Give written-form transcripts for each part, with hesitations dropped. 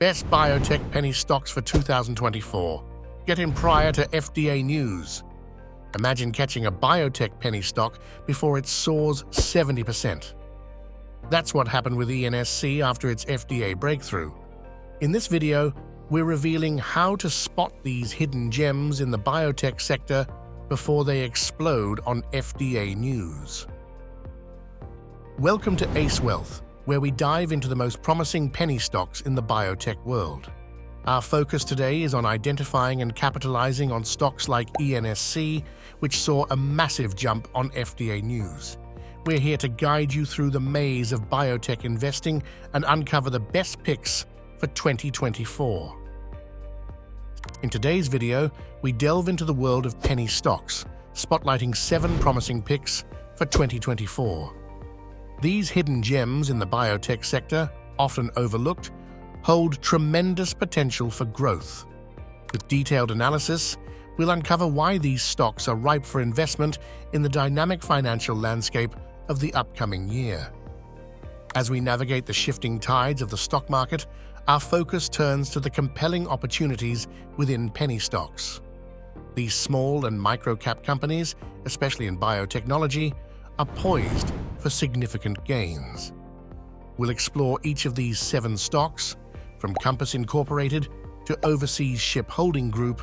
Best biotech penny stocks for 2024. Get in prior to FDA news. Imagine catching a biotech penny stock before it soars 70%. That's what happened with ENSC after its FDA breakthrough. In this video, we're revealing how to spot these hidden gems in the biotech sector before they explode on FDA news. Welcome to Ace Wealth, where we dive into the most promising penny stocks in the biotech world. Our focus today is on identifying and capitalizing on stocks like ENSC, which saw a massive jump on FDA news. We're here to guide you through the maze of biotech investing and uncover the best picks for 2024. In today's video, we delve into the world of penny stocks, spotlighting 7 promising picks for 2024. These hidden gems in the biotech sector, often overlooked, hold tremendous potential for growth. With detailed analysis, we'll uncover why these stocks are ripe for investment in the dynamic financial landscape of the upcoming year. As we navigate the shifting tides of the stock market, our focus turns to the compelling opportunities within penny stocks. These small and micro-cap companies, especially in biotechnology, are poised for significant gains. We'll explore each of these 7 stocks, from Compass Incorporated to Overseas Ship Holding Group,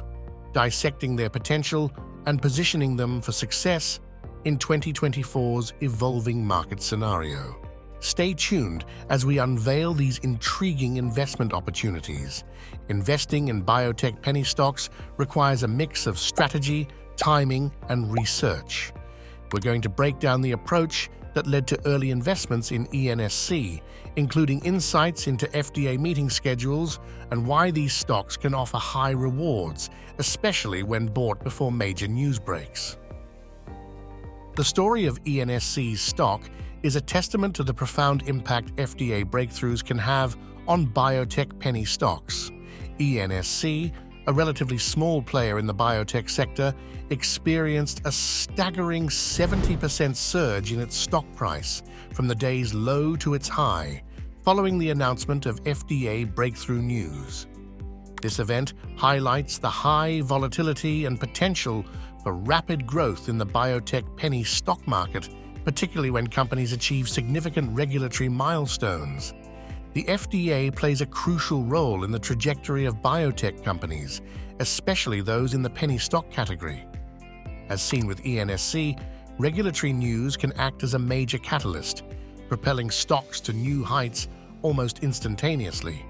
dissecting their potential and positioning them for success in 2024's evolving market scenario. Stay tuned as we unveil these intriguing investment opportunities. Investing in biotech penny stocks requires a mix of strategy, timing, and research. We're going to break down the approach that led to early investments in ENSC, including insights into FDA meeting schedules and why these stocks can offer high rewards, especially when bought before major news breaks. The story of ENSC's stock is a testament to the profound impact FDA breakthroughs can have on biotech penny stocks. ENSC, a relatively small player in the biotech sector, experienced a staggering 70% surge in its stock price from the day's low to its high, following the announcement of FDA breakthrough news. This event highlights the high volatility and potential for rapid growth in the biotech penny stock market, particularly when companies achieve significant regulatory milestones. The FDA plays a crucial role in the trajectory of biotech companies, especially those in the penny stock category. As seen with ENSC, regulatory news can act as a major catalyst, propelling stocks to new heights almost instantaneously.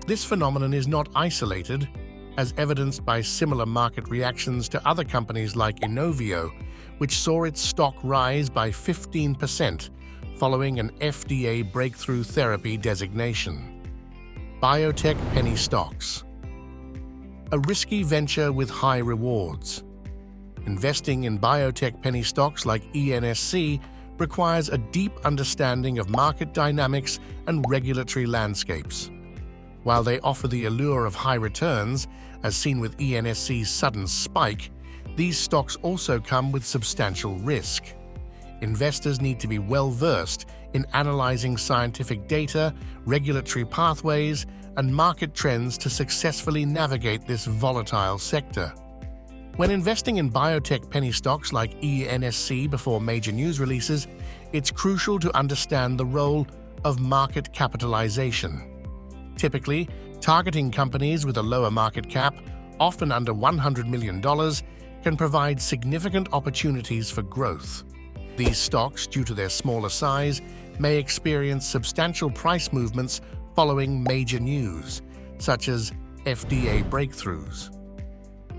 This phenomenon is not isolated, as evidenced by similar market reactions to other companies like Inovio, which saw its stock rise by 15% following an FDA breakthrough therapy designation. Biotech penny stocks. A risky venture with high rewards. Investing in biotech penny stocks like ENSC requires a deep understanding of market dynamics and regulatory landscapes. While they offer the allure of high returns, as seen with ENSC's sudden spike, these stocks also come with substantial risk. Investors need to be well-versed in analyzing scientific data, regulatory pathways, and market trends to successfully navigate this volatile sector. When investing in biotech penny stocks like ENSC before major news releases, it's crucial to understand the role of market capitalization. Typically, targeting companies with a lower market cap, often under $100 million, can provide significant opportunities for growth. These stocks, due to their smaller size, may experience substantial price movements following major news, such as FDA breakthroughs.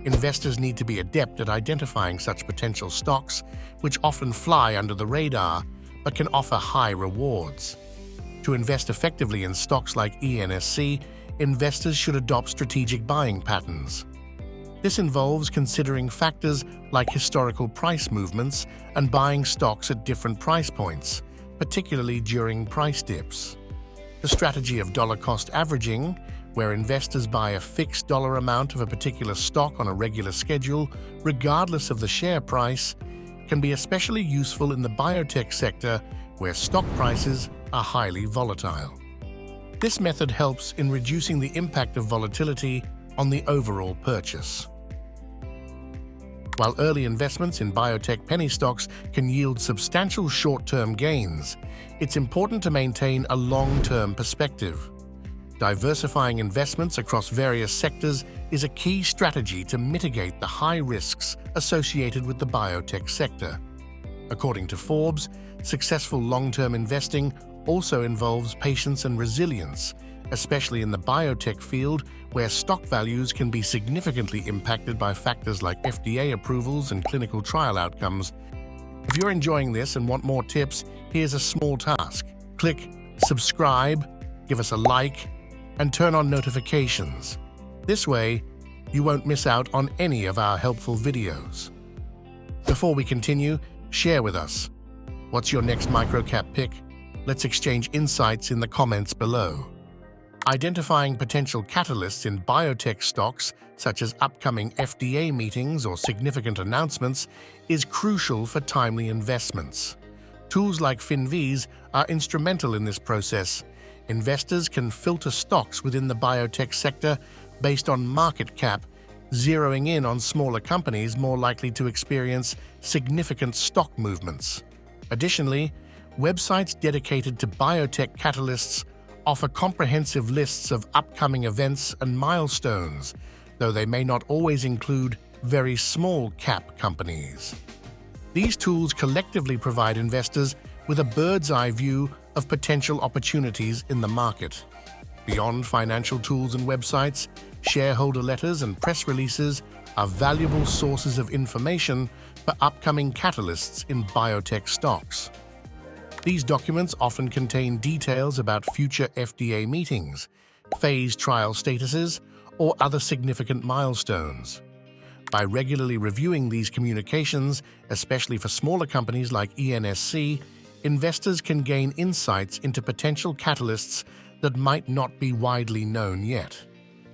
Investors need to be adept at identifying such potential stocks, which often fly under the radar but can offer high rewards. To invest effectively in stocks like ENSC, investors should adopt strategic buying patterns. This involves considering factors like historical price movements and buying stocks at different price points, particularly during price dips. The strategy of dollar-cost averaging, where investors buy a fixed dollar amount of a particular stock on a regular schedule, regardless of the share price, can be especially useful in the biotech sector, where stock prices are highly volatile. This method helps in reducing the impact of volatility on the overall purchase. While early investments in biotech penny stocks can yield substantial short-term gains, it's important to maintain a long-term perspective. Diversifying investments across various sectors is a key strategy to mitigate the high risks associated with the biotech sector. According to Forbes, successful long-term investing also involves patience and resilience, especially in the biotech field, where stock values can be significantly impacted by factors like FDA approvals and clinical trial outcomes. If you're enjoying this and want more tips, here's a small task. Click subscribe, give us a like, and turn on notifications. This way, you won't miss out on any of our helpful videos. Before we continue, share with us. What's your next microcap pick? Let's exchange insights in the comments below. Identifying potential catalysts in biotech stocks, such as upcoming FDA meetings or significant announcements, is crucial for timely investments. Tools like FinViz are instrumental in this process. Investors can filter stocks within the biotech sector based on market cap, zeroing in on smaller companies more likely to experience significant stock movements. Additionally, websites dedicated to biotech catalysts offer comprehensive lists of upcoming events and milestones, though they may not always include very small cap companies. These tools collectively provide investors with a bird's-eye view of potential opportunities in the market. Beyond financial tools and websites, shareholder letters and press releases are valuable sources of information for upcoming catalysts in biotech stocks. These documents often contain details about future FDA meetings, phase trial statuses, or other significant milestones. By regularly reviewing these communications, especially for smaller companies like ENSC, investors can gain insights into potential catalysts that might not be widely known yet.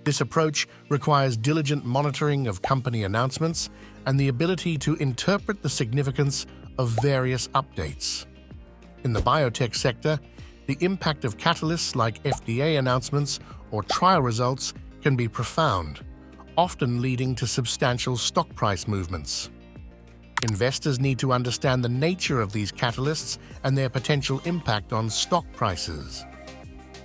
This approach requires diligent monitoring of company announcements and the ability to interpret the significance of various updates. In the biotech sector, the impact of catalysts like FDA announcements or trial results can be profound, often leading to substantial stock price movements. Investors need to understand the nature of these catalysts and their potential impact on stock prices.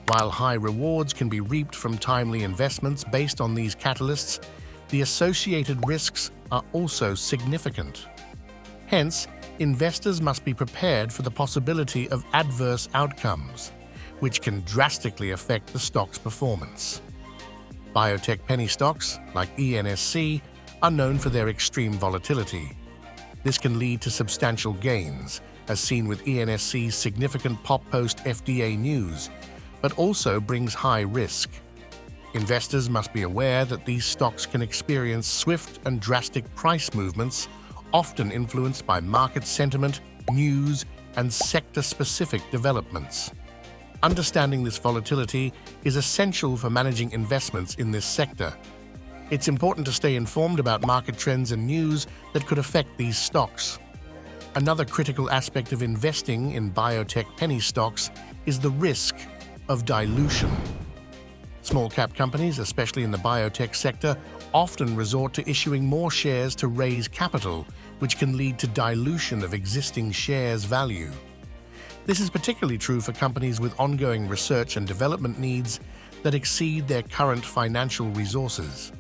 While high rewards can be reaped from timely investments based on these catalysts, the associated risks are also significant. Hence, investors must be prepared for the possibility of adverse outcomes, which can drastically affect the stock's performance. Biotech penny stocks, like ENSC, are known for their extreme volatility. This can lead to substantial gains, as seen with ENSC's significant pop post-FDA news, but also brings high risk. Investors must be aware that these stocks can experience swift and drastic price movements, often influenced by market sentiment, news, and sector-specific developments. Understanding this volatility is essential for managing investments in this sector. It's important to stay informed about market trends and news that could affect these stocks. Another critical aspect of investing in biotech penny stocks is the risk of dilution. Small-cap companies, especially in the biotech sector, often resort to issuing more shares to raise capital, which can lead to dilution of existing shares' value. This is particularly true for companies with ongoing research and development needs that exceed their current financial resources.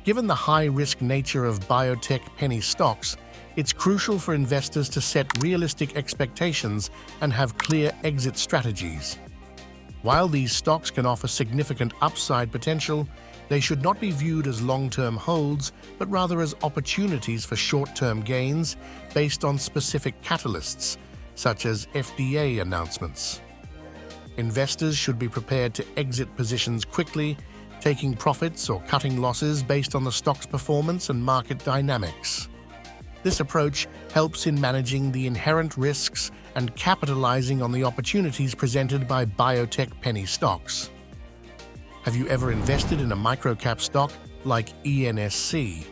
Given the high-risk nature of biotech penny stocks, it's crucial for investors to set realistic expectations and have clear exit strategies. While these stocks can offer significant upside potential, they should not be viewed as long-term holds, but rather as opportunities for short-term gains based on specific catalysts, such as FDA announcements. Investors should be prepared to exit positions quickly, taking profits or cutting losses based on the stock's performance and market dynamics. This approach helps in managing the inherent risks and capitalizing on the opportunities presented by biotech penny stocks. Have you ever invested in a microcap stock like ENSC?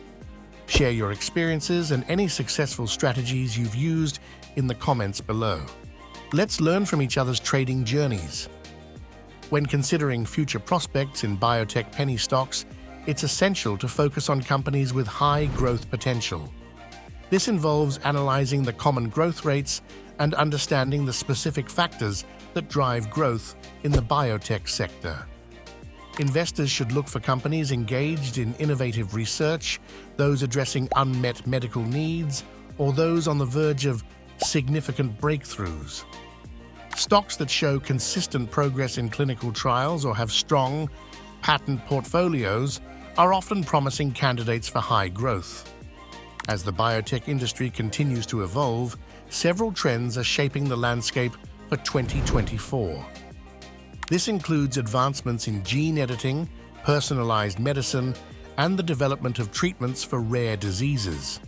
Share your experiences and any successful strategies you've used in the comments below. Let's learn from each other's trading journeys. When considering future prospects in biotech penny stocks, it's essential to focus on companies with high growth potential. This involves analyzing the common growth rates and understanding the specific factors that drive growth in the biotech sector. Investors should look for companies engaged in innovative research, those addressing unmet medical needs, or those on the verge of significant breakthroughs. Stocks that show consistent progress in clinical trials or have strong patent portfolios are often promising candidates for high growth. As the biotech industry continues to evolve, several trends are shaping the landscape for 2024. This includes advancements in gene editing, personalized medicine, and the development of treatments for rare diseases.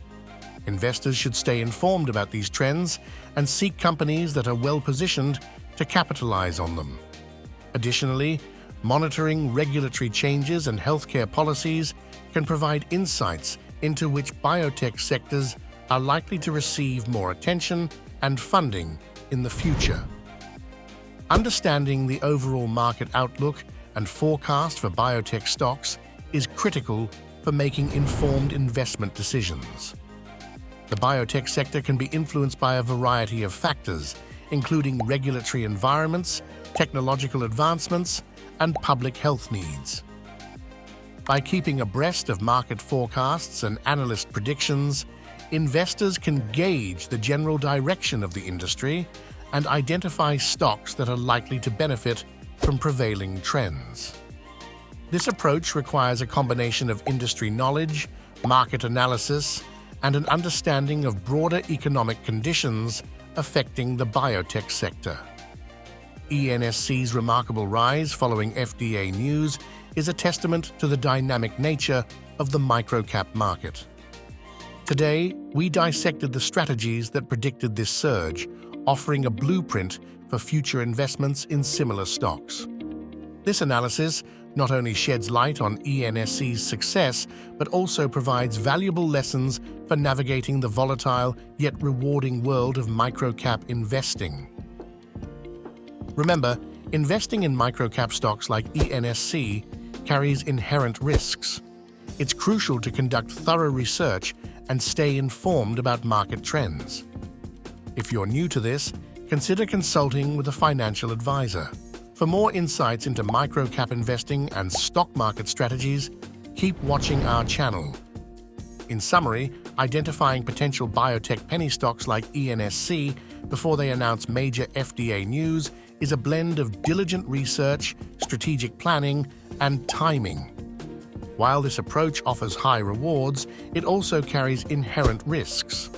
Investors should stay informed about these trends and seek companies that are well-positioned to capitalize on them. Additionally, monitoring regulatory changes and healthcare policies can provide insights into which biotech sectors are likely to receive more attention and funding in the future. Understanding the overall market outlook and forecast for biotech stocks is critical for making informed investment decisions. The biotech sector can be influenced by a variety of factors, including regulatory environments, technological advancements, and public health needs. By keeping abreast of market forecasts and analyst predictions, investors can gauge the general direction of the industry and identify stocks that are likely to benefit from prevailing trends. This approach requires a combination of industry knowledge, market analysis, and an understanding of broader economic conditions affecting the biotech sector. ENSC's remarkable rise following FDA news is a testament to the dynamic nature of the microcap market. Today, we dissected the strategies that predicted this surge, offering a blueprint for future investments in similar stocks. This analysis not only sheds light on ENSC's success, but also provides valuable lessons for navigating the volatile yet rewarding world of microcap investing. Remember, investing in microcap stocks like ENSC carries inherent risks. It's crucial to conduct thorough research and stay informed about market trends. If you're new to this, consider consulting with a financial advisor. For more insights into microcap investing and stock market strategies, keep watching our channel. In summary, identifying potential biotech penny stocks like ENSC before they announce major FDA news is a blend of diligent research, strategic planning, and timing. While this approach offers high rewards, it also carries inherent risks.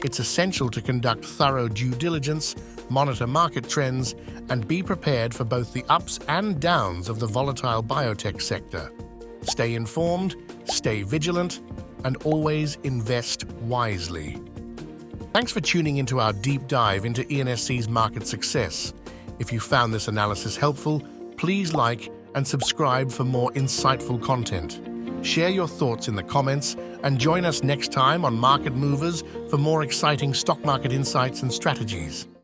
It's essential to conduct thorough due diligence, monitor market trends, and be prepared for both the ups and downs of the volatile biotech sector. Stay informed, stay vigilant, and always invest wisely. Thanks for tuning into our deep dive into ENSC's market success. If you found this analysis helpful, please like and subscribe for more insightful content. Share your thoughts in the comments and join us next time on Market Movers for more exciting stock market insights and strategies.